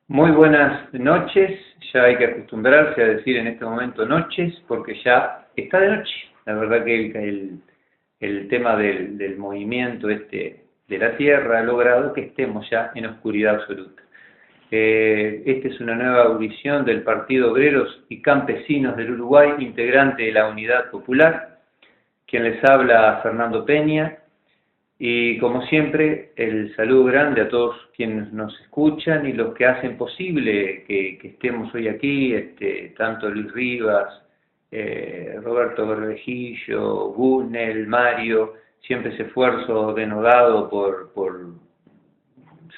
Muy buenas noches, ya hay que acostumbrarse a decir en este momento noches porque ya está de noche. La verdad que el tema del movimiento de la Tierra ha logrado que estemos ya en oscuridad absoluta. Esta es una nueva audición del Partido Obreros y Campesinos del Uruguay, integrante de la Unidad Popular. Quien les habla, Fernando Peña. Y como siempre, el saludo grande a todos quienes nos escuchan y los que hacen posible que estemos hoy aquí, tanto Luis Rivas, Roberto Berrejillo, Gunel, Mario, siempre ese esfuerzo denodado por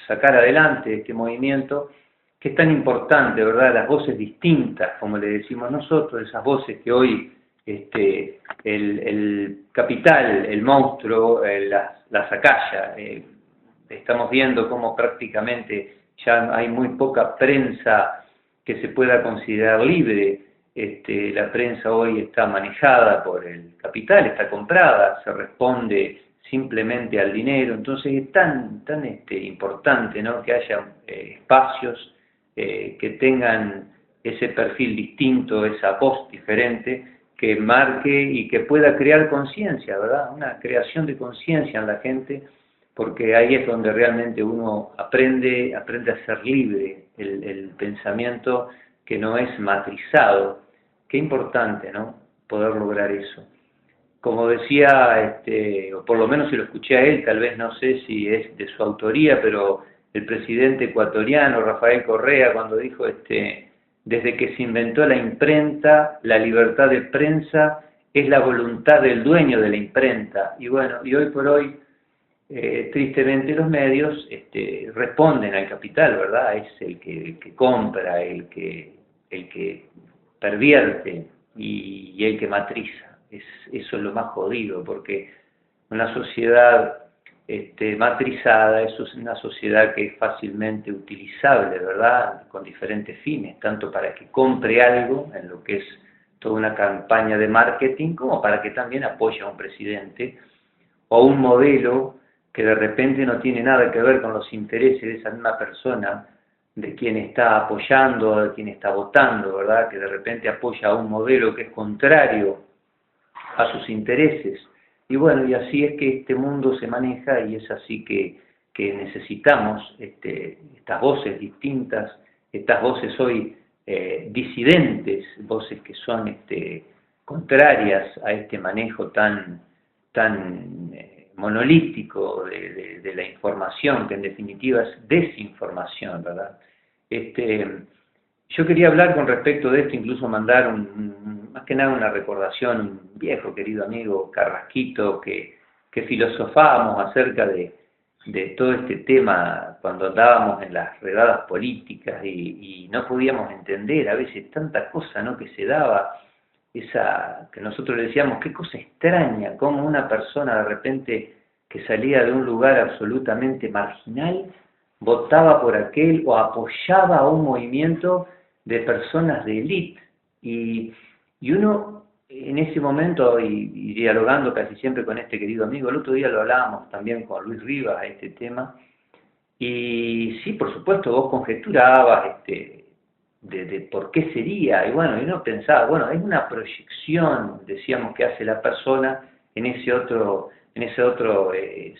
sacar adelante este movimiento, que es tan importante, ¿verdad? Las voces distintas, como le decimos nosotros, esas voces que hoy el capital, el monstruo, las acalla. Estamos viendo cómo prácticamente ya hay muy poca prensa que se pueda considerar libre. La prensa hoy está manejada por el capital, está comprada, se responde simplemente al dinero. Entonces es tan importante, ¿no?, que haya espacios que tengan ese perfil distinto, esa voz diferente, que marque y que pueda crear conciencia, ¿verdad? Una creación de conciencia en la gente, porque ahí es donde realmente uno aprende a ser libre, el pensamiento que no es matrizado. Qué importante, ¿no?, poder lograr eso. Como decía, o por lo menos si lo escuché a él, tal vez no sé si es de su autoría, pero el presidente ecuatoriano, Rafael Correa, cuando dijo, desde que se inventó la imprenta, la libertad de prensa es la voluntad del dueño de la imprenta. Y bueno, y hoy por hoy, tristemente los medios responden al capital, ¿verdad? Es el que compra, el que pervierte y el que matriza. Eso es lo más jodido, porque una sociedad matrizada es una sociedad que es fácilmente utilizable, ¿verdad?, con diferentes fines, tanto para que compre algo, en lo que es toda una campaña de marketing, como para que también apoye a un presidente o a un modelo que de repente no tiene nada que ver con los intereses de esa misma persona, de quien está apoyando, de quien está votando, ¿verdad?, que de repente apoya a un modelo que es contrario a sus intereses. Y bueno, y así es que este mundo se maneja, y es así que necesitamos estas voces distintas, estas voces hoy disidentes, voces que son contrarias a este manejo tan monolítico de la información, que en definitiva es desinformación, ¿verdad? Yo quería hablar con respecto de esto, incluso mandar más que nada una recordación, un viejo querido amigo, Carrasquito, que filosofábamos acerca de todo este tema cuando andábamos en las redadas políticas y no podíamos entender a veces tanta cosa, ¿no?, que se daba, que nosotros le decíamos, qué cosa extraña, cómo una persona de repente que salía de un lugar absolutamente marginal votaba por aquel o apoyaba a un movimiento de personas de élite. Y uno en ese momento, y dialogando casi siempre con este querido amigo, el otro día lo hablábamos también con Luis Rivas a este tema, y sí, por supuesto, vos conjeturabas de por qué sería, y bueno, y uno pensaba, bueno, es una proyección, decíamos, que hace la persona en ese otro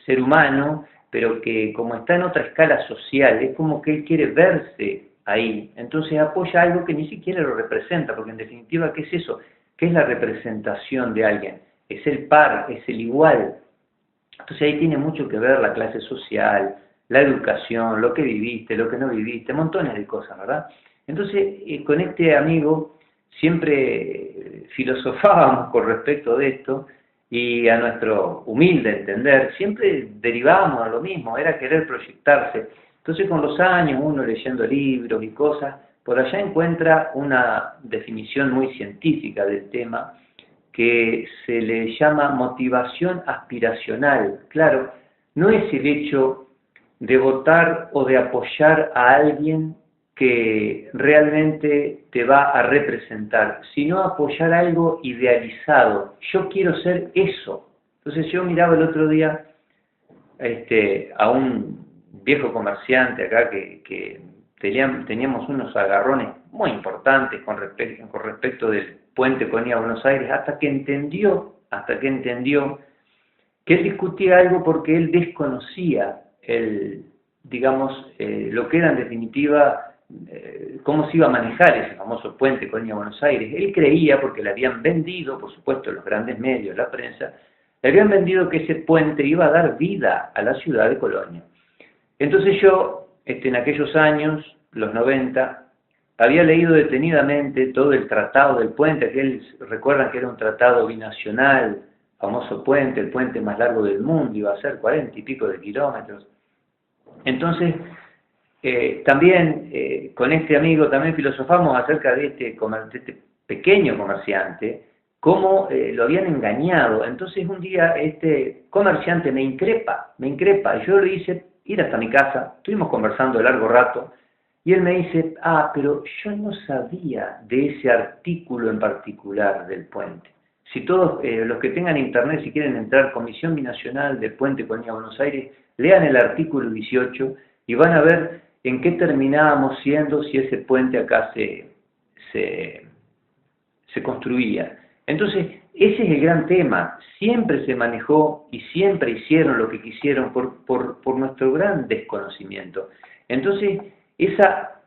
ser humano, pero que como está en otra escala social, es como que él quiere verse ahí, entonces apoya algo que ni siquiera lo representa, porque en definitiva, ¿qué es eso? ¿Qué es la representación de alguien? Es el par, es el igual. Entonces ahí tiene mucho que ver la clase social, la educación, lo que viviste, lo que no viviste, montones de cosas, ¿verdad? Entonces, con este amigo siempre filosofábamos con respecto de esto, y a nuestro humilde entender, siempre derivábamos a lo mismo, era querer proyectarse. Entonces con los años, uno leyendo libros y cosas, por allá encuentra una definición muy científica del tema, que se le llama motivación aspiracional. Claro, no es el hecho de votar o de apoyar a alguien que realmente te va a representar, sino apoyar algo idealizado. Yo quiero ser eso. Entonces yo miraba el otro día a un viejo comerciante acá que teníamos unos agarrones muy importantes con respecto del puente Colonia-Buenos Aires, hasta que entendió que él discutía algo porque él desconocía digamos, lo que era en definitiva, cómo se iba a manejar ese famoso puente Colonia-Buenos Aires. Él creía, porque le habían vendido, por supuesto, los grandes medios, la prensa, le habían vendido que ese puente iba a dar vida a la ciudad de Colonia. Entonces yo, en aquellos años, los 90, había leído detenidamente todo el tratado del puente, recuerdan que era un tratado binacional, famoso puente, el puente más largo del mundo, iba a ser 40 y pico de kilómetros. Entonces, también con este amigo también filosofamos acerca de este pequeño comerciante, cómo lo habían engañado. Entonces un día este comerciante me increpa, y yo le hice ir hasta mi casa, estuvimos conversando largo rato, y él me dice, pero yo no sabía de ese artículo en particular del puente. Si todos los que tengan internet, si quieren entrar, Comisión Binacional del Puente Colonia-Buenos Aires, lean el artículo 18 y van a ver en qué terminábamos siendo si ese puente acá se construía. Entonces, ese es el gran tema. Siempre se manejó y siempre hicieron lo que quisieron por nuestro gran desconocimiento. Entonces, esa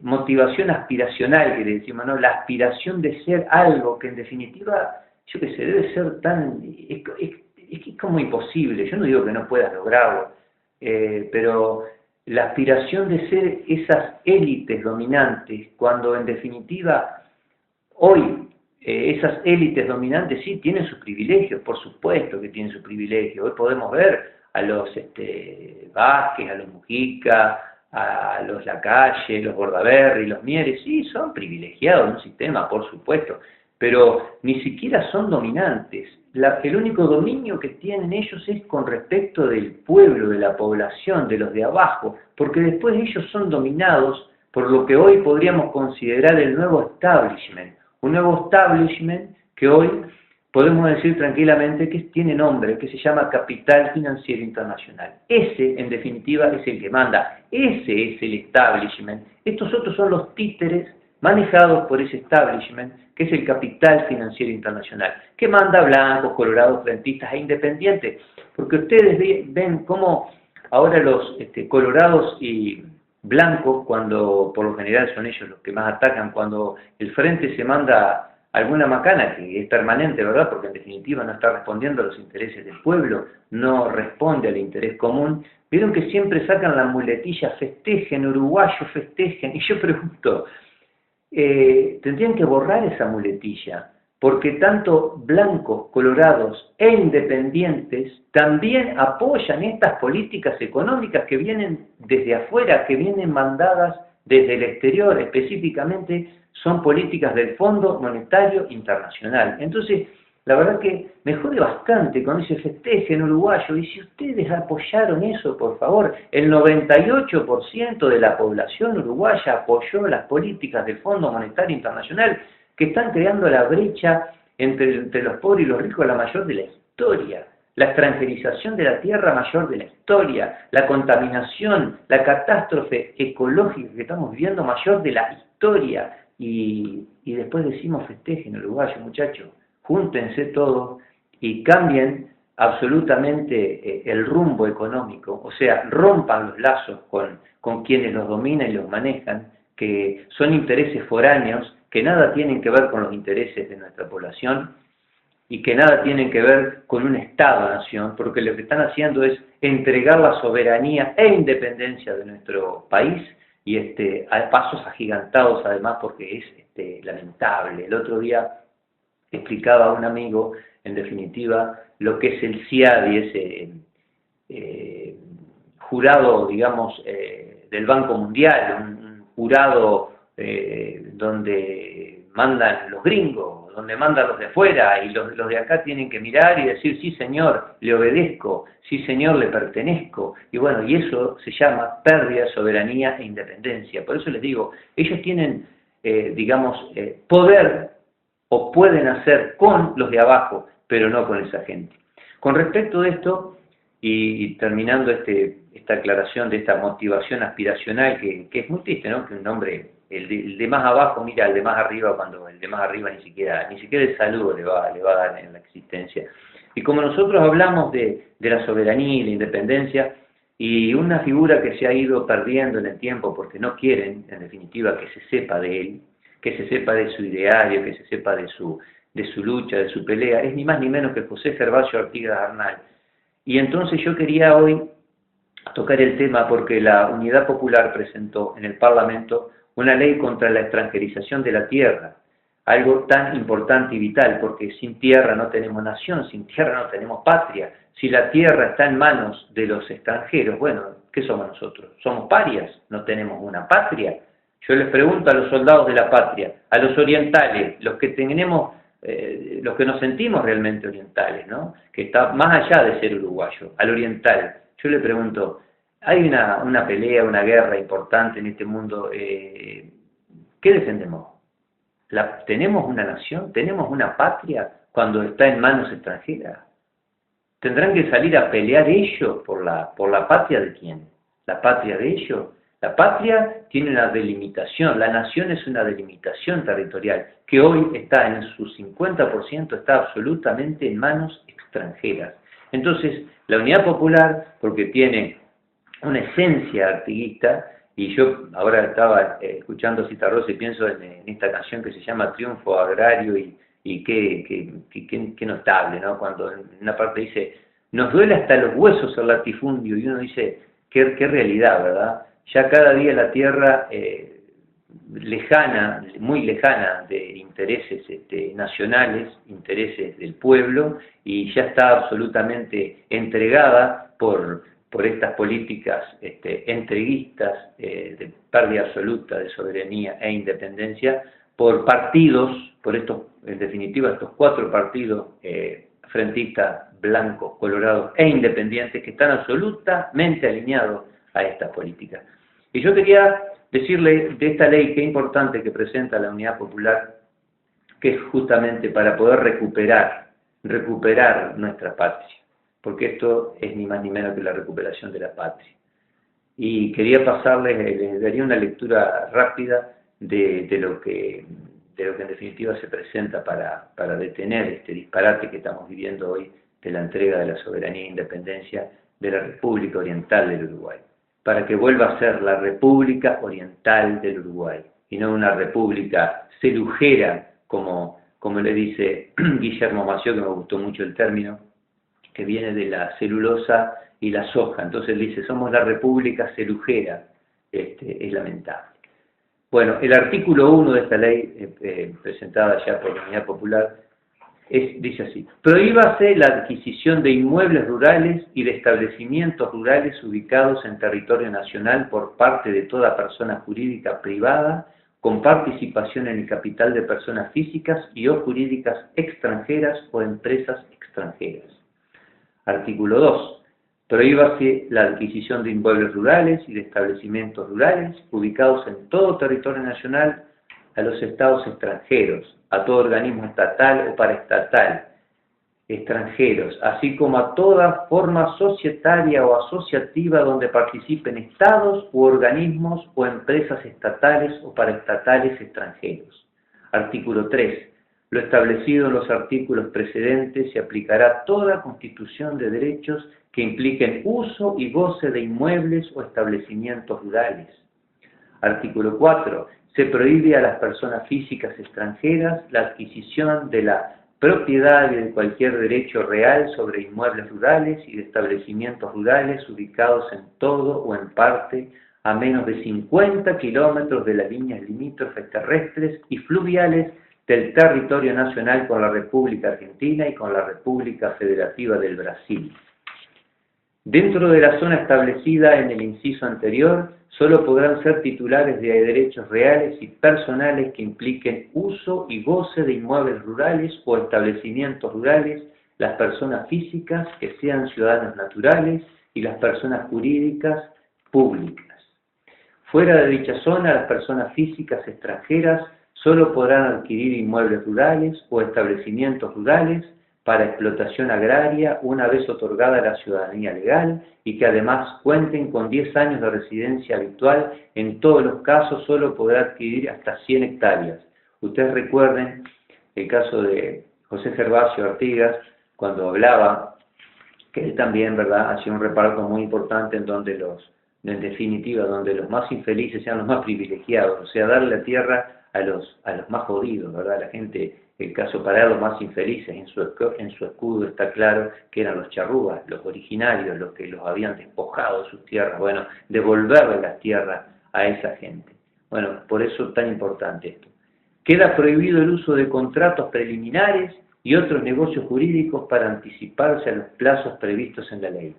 motivación aspiracional que le decimos, ¿no? La aspiración de ser algo que en definitiva, yo qué sé, debe ser tan... Es que es como imposible. Yo no digo que no puedas lograrlo, pero la aspiración de ser esas élites dominantes, cuando en definitiva hoy esas élites dominantes sí tienen sus privilegios, por supuesto que tienen sus privilegios. Hoy podemos ver a los Vázquez, a los Mujica, a los Lacalle, los Bordaberry, los Mieres, sí, son privilegiados en un sistema, por supuesto, pero ni siquiera son dominantes. El único dominio que tienen ellos es con respecto del pueblo, de la población, de los de abajo, porque después ellos son dominados por lo que hoy podríamos considerar el nuevo establishment, un nuevo establishment que hoy podemos decir tranquilamente que tiene nombre, que se llama Capital Financiero Internacional. Ese, en definitiva, es el que manda. Ese es el establishment. Estos otros son los títeres manejados por ese establishment, que es el Capital Financiero Internacional, que manda blancos, colorados, frentistas e independientes. Porque ustedes ven cómo ahora los colorados y blancos, cuando por lo general son ellos los que más atacan, cuando el frente se manda alguna macana que es permanente, ¿verdad? Porque en definitiva no está respondiendo a los intereses del pueblo, no responde al interés común. Vieron que siempre sacan la muletilla, festejen, uruguayos, festejen. Y yo pregunto, tendrían que borrar esa muletilla, porque tanto blancos, colorados e independientes también apoyan estas políticas económicas que vienen desde afuera, que vienen mandadas desde el exterior, específicamente son políticas del Fondo Monetario Internacional. Entonces, la verdad que me jode bastante cuando dice festejen uruguayo, y si ustedes apoyaron eso, por favor, el 98% de la población uruguaya apoyó las políticas del Fondo Monetario Internacional que están creando la brecha entre los pobres y los ricos, la mayor de la historia, la extranjerización de la tierra mayor de la historia, la contaminación, la catástrofe ecológica que estamos viviendo mayor de la historia, y después decimos festejen uruguayo, muchachos, júntense todos y cambien absolutamente el rumbo económico, o sea, rompan los lazos con quienes los dominan y los manejan, que son intereses foráneos, que nada tienen que ver con los intereses de nuestra población y que nada tienen que ver con un Estado-nación, porque lo que están haciendo es entregar la soberanía e independencia de nuestro país, y a pasos agigantados además, porque es lamentable. El otro día explicaba a un amigo, en definitiva, lo que es el CIADI, ese jurado, digamos, del Banco Mundial, un jurado donde mandan los gringos, donde mandan los de afuera, y los de acá tienen que mirar y decir, sí señor, le obedezco, sí señor, le pertenezco, y bueno, y eso se llama pérdida de soberanía e independencia. Por eso les digo, ellos tienen, digamos, poder, o pueden hacer con los de abajo, pero no con esa gente. Con respecto de esto, y terminando esta aclaración de esta motivación aspiracional que es muy triste, ¿no? Que un hombre, el de más abajo mira al de más arriba cuando el de más arriba ni siquiera el saludo le va a dar en la existencia. Y como nosotros hablamos de la soberanía y la independencia, y una figura que se ha ido perdiendo en el tiempo porque no quieren, en definitiva, que se sepa de él, que se sepa de su ideario, que se sepa de su lucha, de su pelea, es ni más ni menos que José Gervasio Artigas Arnal. Y entonces yo quería hoy tocar el tema porque la Unidad Popular presentó en el Parlamento una ley contra la extranjerización de la tierra, algo tan importante y vital, porque sin tierra no tenemos nación, sin tierra no tenemos patria. Si la tierra está en manos de los extranjeros, bueno, ¿qué somos nosotros? ¿Somos parias? ¿No tenemos una patria? Yo les pregunto a los soldados de la patria, a los orientales, los que tenemos, los que nos sentimos realmente orientales, ¿no? Que está más allá de ser uruguayo, al oriental. Yo le pregunto, hay una pelea, una guerra importante en este mundo, ¿qué defendemos? ¿Tenemos una nación? ¿Tenemos una patria cuando está en manos extranjeras? ¿Tendrán que salir a pelear ellos por la patria de quién? ¿La patria de ellos? La patria tiene una delimitación, la nación es una delimitación territorial que hoy está en su 50%, está absolutamente en manos extranjeras. Entonces, la Unidad Popular, porque tiene una esencia artiguista, y yo ahora estaba escuchando Citarrosa y pienso en esta canción que se llama Triunfo Agrario y qué notable, ¿no? Cuando en una parte dice, nos duele hasta los huesos el latifundio, y uno dice, qué realidad, ¿verdad? Ya cada día la tierra lejana, muy lejana de intereses nacionales, intereses del pueblo, y ya está absolutamente entregada por estas políticas entreguistas de pérdida absoluta de soberanía e independencia, por partidos, por estos, en definitiva, estos 4 partidos frentistas, blancos, colorados e independientes que están absolutamente alineados a estas políticas. Y yo quería decirle de esta ley, qué importante que presenta la Unidad Popular, que es justamente para poder recuperar nuestra patria, porque esto es ni más ni menos que la recuperación de la patria. Y quería pasarles, les daría una lectura rápida de lo que en definitiva se presenta para detener este disparate que estamos viviendo hoy de la entrega de la soberanía e independencia de la República Oriental del Uruguay, para que vuelva a ser la República Oriental del Uruguay, y no una república celujera, como le dice Guillermo Mació, que me gustó mucho el término, que viene de la celulosa y la soja. Entonces él dice, somos la república celujera. Es lamentable. Bueno, el artículo 1 de esta ley, presentada ya por la Unidad Popular, dice así: prohíbase la adquisición de inmuebles rurales y de establecimientos rurales ubicados en territorio nacional por parte de toda persona jurídica privada con participación en el capital de personas físicas y o jurídicas extranjeras o empresas extranjeras. Artículo 2. Prohíbase la adquisición de inmuebles rurales y de establecimientos rurales ubicados en todo territorio nacional a los estados extranjeros, a todo organismo estatal o paraestatal extranjeros, así como a toda forma societaria o asociativa donde participen estados u organismos o empresas estatales o paraestatales extranjeros. Artículo 3. Lo establecido en los artículos precedentes se aplicará a toda constitución de derechos que impliquen uso y goce de inmuebles o establecimientos rurales. Artículo 4. Se prohíbe a las personas físicas extranjeras la adquisición de la propiedad y de cualquier derecho real sobre inmuebles rurales y de establecimientos rurales ubicados en todo o en parte a menos de 50 kilómetros de las líneas limítrofes terrestres y fluviales del territorio nacional con la República Argentina y con la República Federativa del Brasil. Dentro de la zona establecida en el inciso anterior, solo podrán ser titulares de derechos reales y personales que impliquen uso y goce de inmuebles rurales o establecimientos rurales las personas físicas que sean ciudadanos naturales y las personas jurídicas públicas. Fuera de dicha zona, las personas físicas extranjeras solo podrán adquirir inmuebles rurales o establecimientos rurales para explotación agraria una vez otorgada la ciudadanía legal y que además cuenten con 10 años de residencia habitual. En todos los casos solo podrá adquirir hasta 100 hectáreas. Ustedes recuerden el caso de José Gervasio Artigas, cuando hablaba que él también, ¿verdad?, hacía un reparto muy importante en definitiva, donde los más infelices sean los más privilegiados, o sea, darle la tierra a los más jodidos, ¿verdad? La gente, el caso para los más infelices, en su escudo está claro que eran los charrúas, los originarios, los que los habían despojado de sus tierras. Bueno, devolverle las tierras a esa gente. Bueno, por eso es tan importante esto. Queda prohibido el uso de contratos preliminares y otros negocios jurídicos para anticiparse a los plazos previstos en la ley.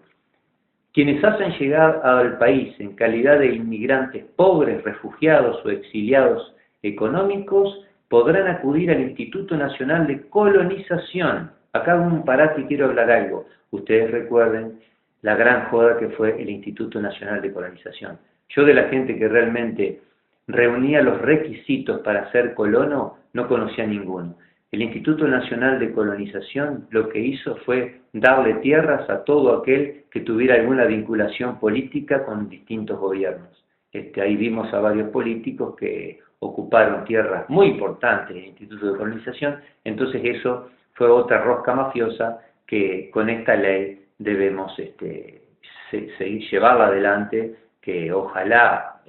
Quienes hacen llegar al país en calidad de inmigrantes pobres, refugiados o exiliados económicos podrán acudir al Instituto Nacional de Colonización. Acá hago un parate y quiero hablar algo. Ustedes recuerden la gran joda que fue el Instituto Nacional de Colonización. Yo, de la gente que realmente reunía los requisitos para ser colono, no conocía ninguno. El Instituto Nacional de Colonización lo que hizo fue darle tierras a todo aquel que tuviera alguna vinculación política con distintos gobiernos. Ahí vimos a varios políticos que ocuparon tierras muy importantes del Instituto de Colonización. Entonces eso fue otra rosca mafiosa que con esta ley debemos seguir llevarla adelante, que ojalá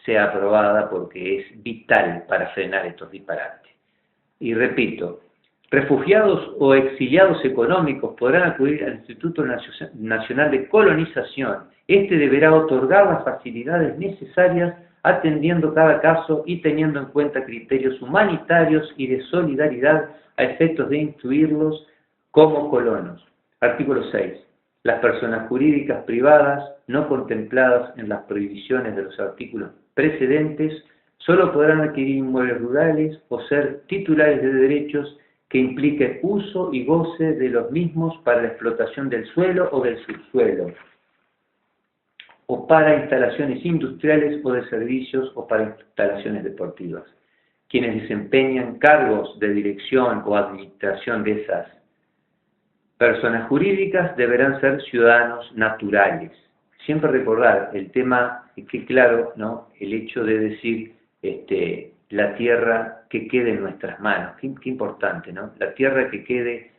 sea aprobada porque es vital para frenar estos disparates. Y repito, refugiados o exiliados económicos podrán acudir al Instituto Nacional de Colonización. Este deberá otorgar las facilidades necesarias atendiendo cada caso y teniendo en cuenta criterios humanitarios y de solidaridad a efectos de incluirlos como colonos. Artículo 6. Las personas jurídicas privadas no contempladas en las prohibiciones de los artículos precedentes solo podrán adquirir inmuebles rurales o ser titulares de derechos que impliquen uso y goce de los mismos para la explotación del suelo o del subsuelo, o para instalaciones industriales o de servicios o para instalaciones deportivas. Quienes desempeñan cargos de dirección o administración de esas personas jurídicas deberán ser ciudadanos naturales. Siempre recordar el tema, que claro, ¿no?, el hecho de decir la tierra que quede en nuestras manos, qué importante, ¿no? La tierra que quede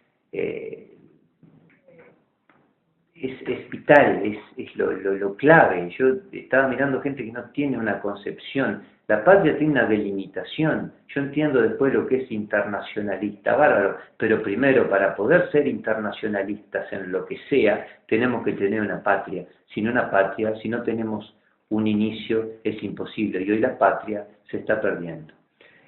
es vital, es lo clave. Yo estaba mirando gente que no tiene una concepción. La patria tiene una delimitación. Yo entiendo después lo que es internacionalista, bárbaro, pero primero, para poder ser internacionalistas en lo que sea, tenemos que tener una patria. Sin una patria, si no tenemos un inicio, es imposible, y hoy la patria se está perdiendo.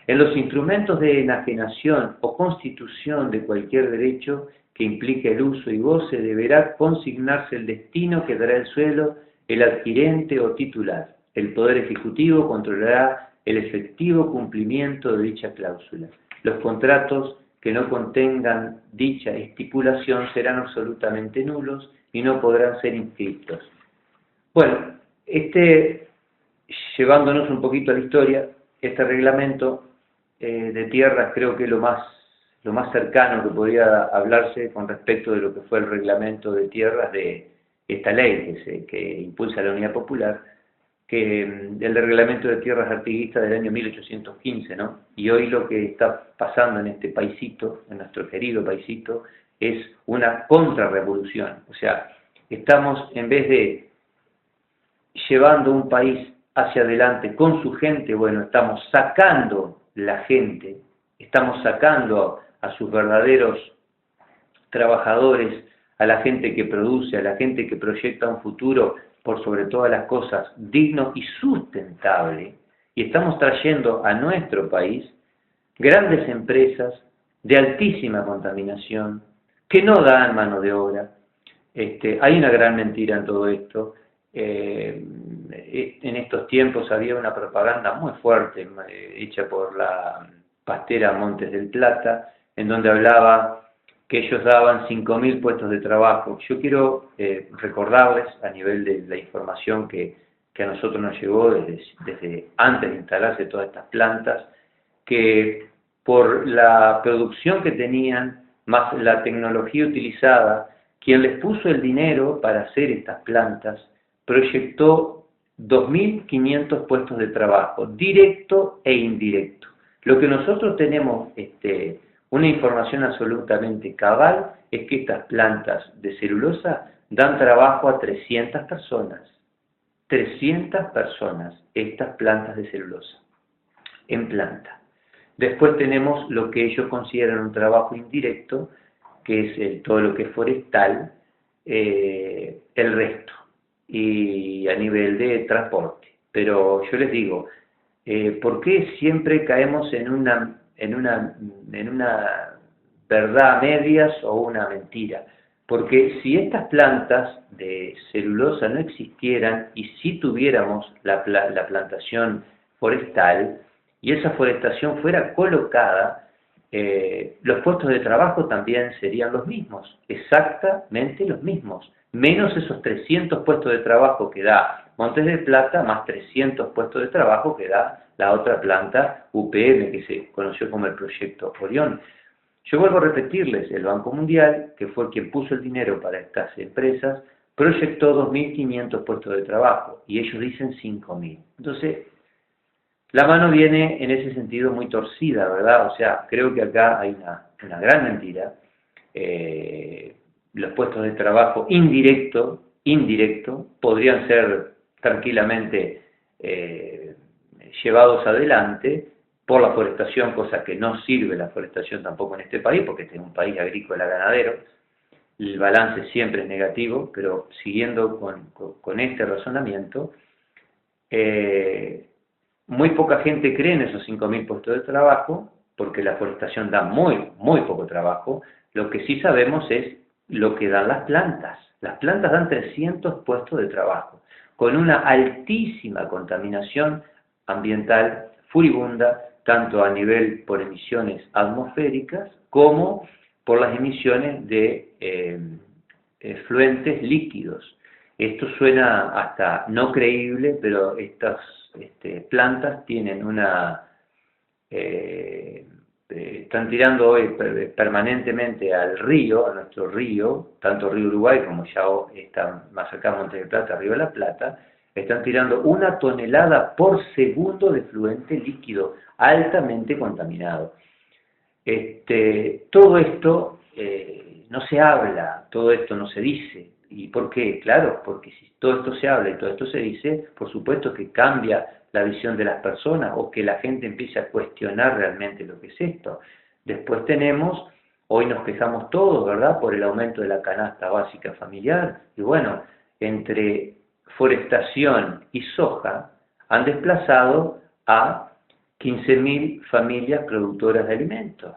En los instrumentos de enajenación o constitución de cualquier derecho que implique el uso y goce, deberá consignarse el destino que dará el suelo, el adquirente o titular. El Poder Ejecutivo controlará el efectivo cumplimiento de dicha cláusula. Los contratos que no contengan dicha estipulación serán absolutamente nulos y no podrán ser inscritos. Bueno, llevándonos un poquito a la historia, este reglamento de tierras creo que es lo más cercano que podría hablarse con respecto de lo que fue el reglamento de tierras de esta ley que impulsa la Unidad Popular, que el reglamento de tierras artiguistas del año 1815, ¿no? Y hoy lo que está pasando en este paisito, en nuestro querido paisito, es una contrarrevolución. O sea, estamos, en vez de llevando un país hacia adelante con su gente, bueno, estamos sacando la gente, estamos sacando a sus verdaderos trabajadores, a la gente que produce, a la gente que proyecta un futuro por sobre todas las cosas digno y sustentable, y estamos trayendo a nuestro país grandes empresas de altísima contaminación que no dan mano de obra. Hay una gran mentira en todo esto. En estos tiempos había una propaganda muy fuerte hecha por la pastera Montes del Plata, en donde hablaba que ellos daban 5.000 puestos de trabajo. Yo quiero recordarles, a nivel de la información que a nosotros nos llegó desde antes de instalarse todas estas plantas, que por la producción que tenían más la tecnología utilizada, quien les puso el dinero para hacer estas plantas, proyectó 2.500 puestos de trabajo, directo e indirecto. Lo que nosotros tenemos, una información absolutamente cabal, es que estas plantas de celulosa dan trabajo a 300 personas. 300 personas, estas plantas de celulosa, en planta. Después tenemos lo que ellos consideran un trabajo indirecto, que es todo lo que es forestal, el resto, y a nivel de transporte. Pero yo les digo, ¿por qué siempre caemos en una verdad a medias o una mentira? Porque si estas plantas de celulosa no existieran y si tuviéramos la plantación forestal y esa forestación fuera colocada, los puestos de trabajo también serían los mismos, exactamente los mismos, menos esos 300 puestos de trabajo que da Montes del Plata, más 300 puestos de trabajo que da la otra planta UPM, que se conoció como el Proyecto Orión. Yo vuelvo a repetirles, el Banco Mundial, que fue quien puso el dinero para estas empresas, proyectó 2.500 puestos de trabajo, y ellos dicen 5.000. Entonces, la mano viene en ese sentido muy torcida, ¿verdad? O sea, creo que acá hay una gran mentira. Los puestos de trabajo indirecto, podrían ser tranquilamente llevados adelante por la forestación, cosa que no sirve la forestación tampoco en este país, porque este es un país agrícola ganadero, el balance siempre es negativo, pero siguiendo con este razonamiento, muy poca gente cree en esos 5.000 puestos de trabajo, porque la forestación da muy poco trabajo. Lo que sí sabemos es lo que dan las plantas. Las plantas dan 300 puestos de trabajo, con una altísima contaminación ambiental furibunda, tanto a nivel por emisiones atmosféricas como por las emisiones de efluentes líquidos. Esto suena hasta no creíble, pero estas plantas tienen están tirando hoy permanentemente al río, a nuestro río, tanto Río Uruguay como ya está más acá Montes del Plata, Río de la Plata, están tirando 1 tonelada por segundo de efluente líquido, altamente contaminado. Todo esto no se habla, todo esto no se dice. ¿Y por qué? Claro, porque si todo esto se habla y todo esto se dice, por supuesto que cambia la visión de las personas o que la gente empiece a cuestionar realmente lo que es esto. Después hoy nos quejamos todos, ¿verdad?, por el aumento de la canasta básica familiar. Y bueno, entre forestación y soja han desplazado a 15.000 familias productoras de alimentos.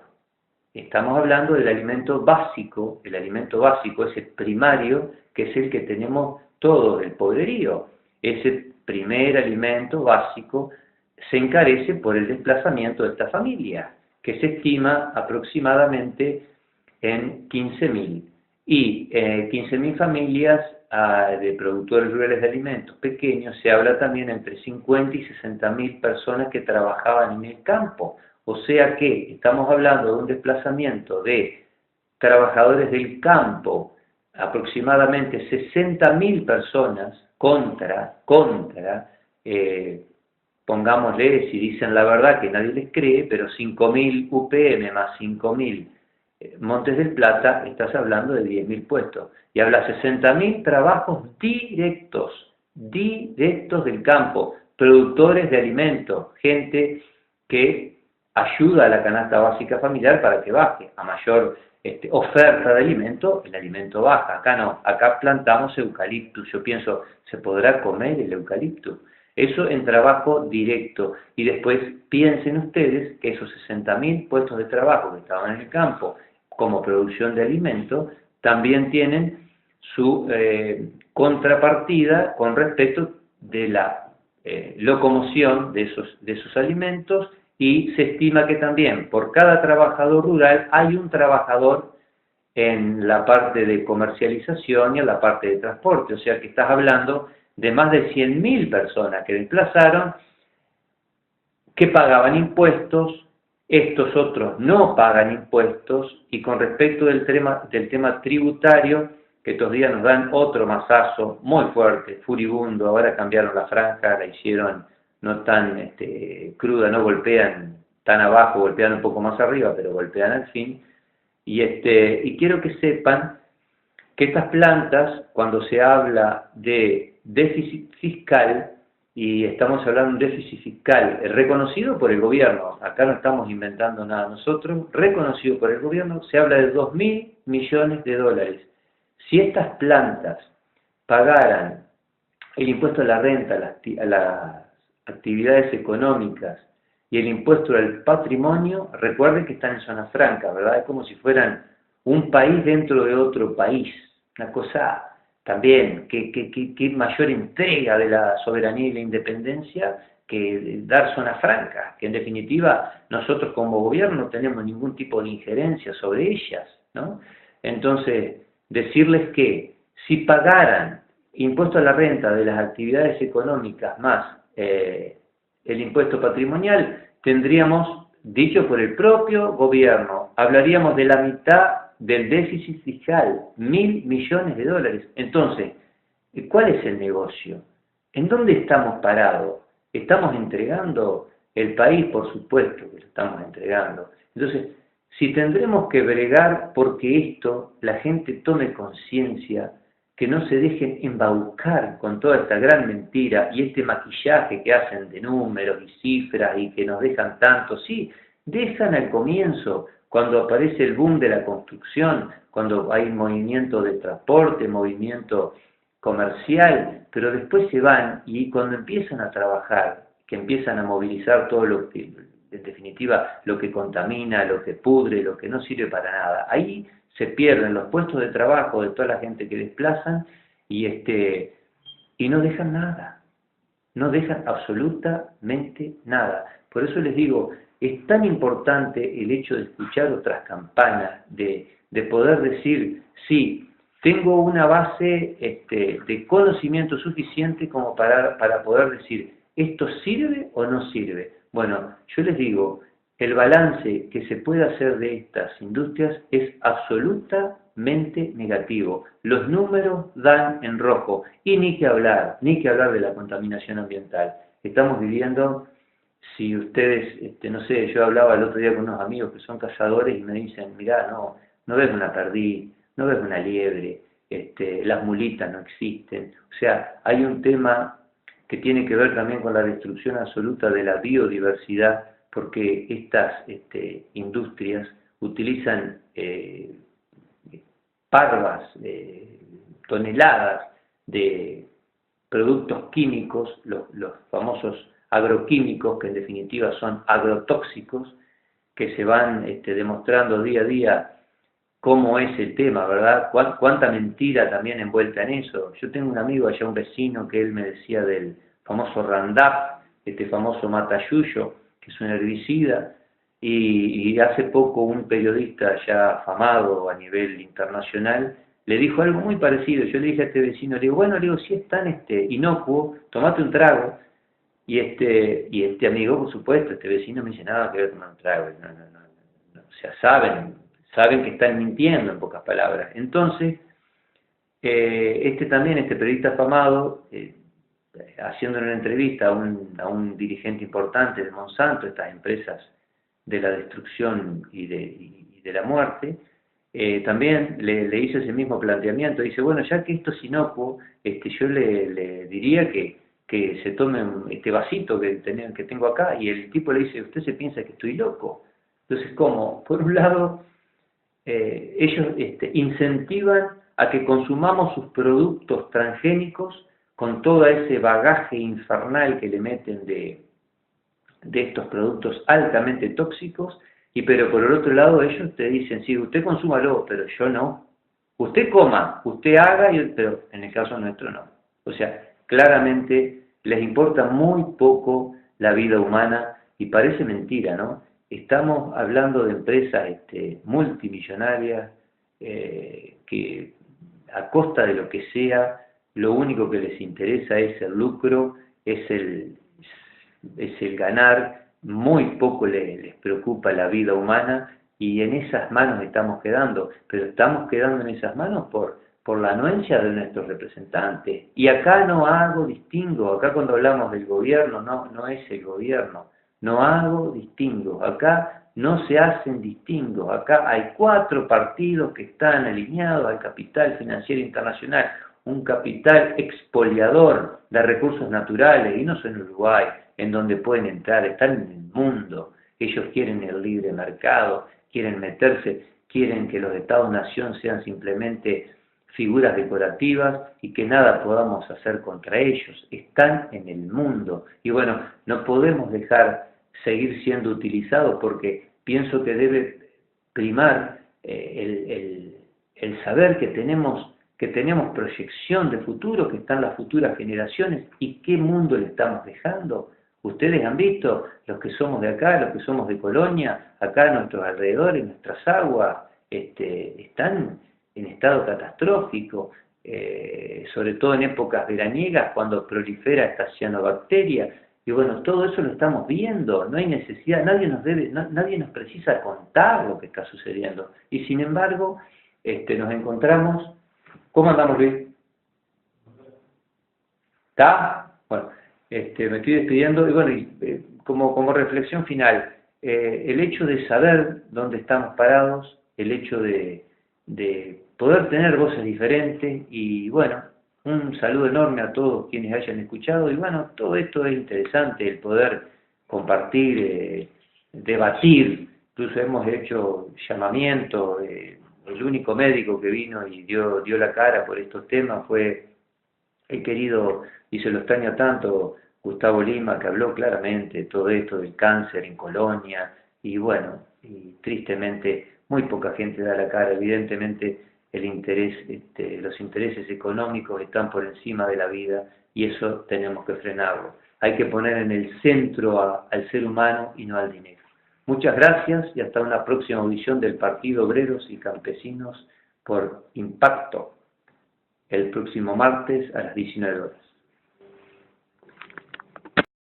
Estamos hablando del alimento básico, ese primario, que es el que tenemos todos, el pobrerío. Ese primer alimento básico se encarece por el desplazamiento de esta familia, que se estima aproximadamente en 15.000. Y 15.000 familias de productores rurales de alimentos pequeños, se habla también entre 50 y 60.000 personas que trabajaban en el campo. O sea que estamos hablando de un desplazamiento de trabajadores del campo, aproximadamente 60.000 personas pongámosle, si dicen la verdad que nadie les cree, pero 5.000 UPM más 5.000 Montes del Plata, estás hablando de 10.000 puestos. Y habla 60.000 trabajos directos del campo, productores de alimentos, gente que ayuda a la canasta básica familiar para que baje. A mayor oferta de alimento, el alimento baja. Acá no, acá plantamos eucaliptus. Yo pienso, ¿se podrá comer el eucalipto? Eso en trabajo directo. Y después piensen ustedes que esos 60.000 puestos de trabajo que estaban en el campo como producción de alimento, también tienen su contrapartida con respecto de la locomoción de esos alimentos, y se estima que también por cada trabajador rural hay un trabajador en la parte de comercialización y en la parte de transporte. O sea que estás hablando de más de 100.000 personas que desplazaron, que pagaban impuestos, estos otros no pagan impuestos, y con respecto del tema tributario, que estos días nos dan otro mazazo muy fuerte, furibundo. Ahora cambiaron la franja, la hicieron no tan cruda, no golpean tan abajo, golpean un poco más arriba, pero golpean al fin. Y quiero que sepan que estas plantas, cuando se habla de déficit fiscal, y estamos hablando de un déficit fiscal reconocido por el gobierno, acá no estamos inventando nada nosotros, reconocido por el gobierno, se habla de 2.000 millones de dólares. Si estas plantas pagaran el impuesto a la renta, a las actividades económicas y el impuesto al patrimonio, recuerden que están en zona franca, ¿verdad? Es como si fueran un país dentro de otro país. Una cosa también, que mayor entrega de la soberanía y la independencia que dar zona franca, que en definitiva nosotros como gobierno no tenemos ningún tipo de injerencia sobre ellas, ¿no? Entonces, decirles que si pagaran impuesto a la renta de las actividades económicas más el impuesto patrimonial, tendríamos, dicho por el propio gobierno, hablaríamos de la mitad del déficit fiscal, 1.000 millones de dólares. Entonces, ¿cuál es el negocio? ¿En dónde estamos parados? ¿Estamos entregando el país? Por supuesto que lo estamos entregando. Entonces, si tendremos que bregar porque esto, la gente tome conciencia, que no se dejen embaucar con toda esta gran mentira y este maquillaje que hacen de números y cifras y que nos dejan tanto. Sí, dejan al comienzo, cuando aparece el boom de la construcción, cuando hay movimiento de transporte, movimiento comercial, pero después se van, y cuando empiezan a trabajar, que empiezan a movilizar todo lo que, en definitiva, lo que contamina, lo que pudre, lo que no sirve para nada, ahí se pierden los puestos de trabajo de toda la gente que desplazan y no dejan nada, no dejan absolutamente nada. Por eso les digo, es tan importante el hecho de escuchar otras campanas, de poder decir, sí, tengo una base de conocimiento suficiente como para poder decir, ¿esto sirve o no sirve? Bueno, yo les digo, el balance que se puede hacer de estas industrias es absolutamente negativo. Los números dan en rojo. Y ni que hablar de la contaminación ambiental. Estamos viviendo, si ustedes, no sé, yo hablaba el otro día con unos amigos que son cazadores y me dicen, mirá, no ves una perdiz, no ves una liebre, las mulitas no existen. O sea, hay un tema que tiene que ver también con la destrucción absoluta de la biodiversidad, porque estas industrias utilizan parvas, toneladas de productos químicos, los famosos agroquímicos, que en definitiva son agrotóxicos, que se van demostrando día a día cómo es el tema, ¿verdad? Cuánta mentira también envuelta en eso. Yo tengo un amigo allá, un vecino, que él me decía del famoso Roundup, este famoso matayuyo, que es un herbicida, y hace poco un periodista ya afamado a nivel internacional le dijo algo muy parecido. Yo le dije a este vecino, le digo, bueno, le digo, si es tan inocuo, tomate un trago. Y este amigo, por supuesto, este vecino me dice, nada que ver con un trago, no. O sea, saben que están mintiendo, en pocas palabras. Entonces, este periodista afamado, haciendo una entrevista a un dirigente importante de Monsanto, estas empresas de la destrucción y de la muerte, también le hizo ese mismo planteamiento. Dice, bueno, ya que esto es inocuo, yo le diría que se tome este vasito que tengo acá, y el tipo le dice, usted se piensa que estoy loco. Entonces, ¿cómo? Por un lado, ellos incentivan a que consumamos sus productos transgénicos con todo ese bagaje infernal que le meten de estos productos altamente tóxicos, pero por el otro lado ellos te dicen, sí, usted consúmalo, pero yo no. Usted coma, usted haga, pero en el caso nuestro no. O sea, claramente les importa muy poco la vida humana, y parece mentira, ¿no? Estamos hablando de empresas multimillonarias que a costa de lo que sea, lo único que les interesa es el lucro, es el ganar, muy poco les preocupa la vida humana y en esas manos estamos quedando, pero estamos quedando en esas manos por la anuencia de nuestros representantes. Y acá no hago distingo, acá cuando hablamos del gobierno, no es el gobierno, no hago distingo, acá no se hacen distingos, acá hay 4 partidos que están alineados al capital financiero internacional, un capital expoliador de recursos naturales, y no solo en Uruguay, en donde pueden entrar, están en el mundo, ellos quieren el libre mercado, quieren meterse, quieren que los Estados-nación sean simplemente figuras decorativas y que nada podamos hacer contra ellos, están en el mundo, y bueno, no podemos dejar seguir siendo utilizados porque pienso que debe primar el saber que tenemos proyección de futuro, que están las futuras generaciones y qué mundo le estamos dejando. Ustedes han visto, los que somos de acá, los que somos de Colonia, acá a nuestros alrededores, nuestras aguas, están en estado catastrófico, sobre todo en épocas veraniegas, cuando prolifera esta cianobacteria. Y bueno, todo eso lo estamos viendo, no hay necesidad, nadie nos precisa contar lo que está sucediendo. Y sin embargo, nos encontramos. ¿Cómo andamos, Luis? ¿Está? Bueno, me estoy despidiendo y bueno, como reflexión final, el hecho de saber dónde estamos parados, el hecho de poder tener voces diferentes y bueno, un saludo enorme a todos quienes hayan escuchado y bueno, todo esto es interesante, el poder compartir, debatir, incluso hemos hecho llamamientos, el único médico que vino y dio la cara por estos temas fue el querido, y se lo extraña tanto, Gustavo Lima, que habló claramente de todo esto del cáncer en Colonia, y bueno, y tristemente muy poca gente da la cara, evidentemente el interés, los intereses económicos están por encima de la vida, y eso tenemos que frenarlo. Hay que poner en el centro al ser humano y no al dinero. Muchas gracias y hasta una próxima audición del Partido Obreros y Campesinos por Impacto, el próximo martes a las 19 horas.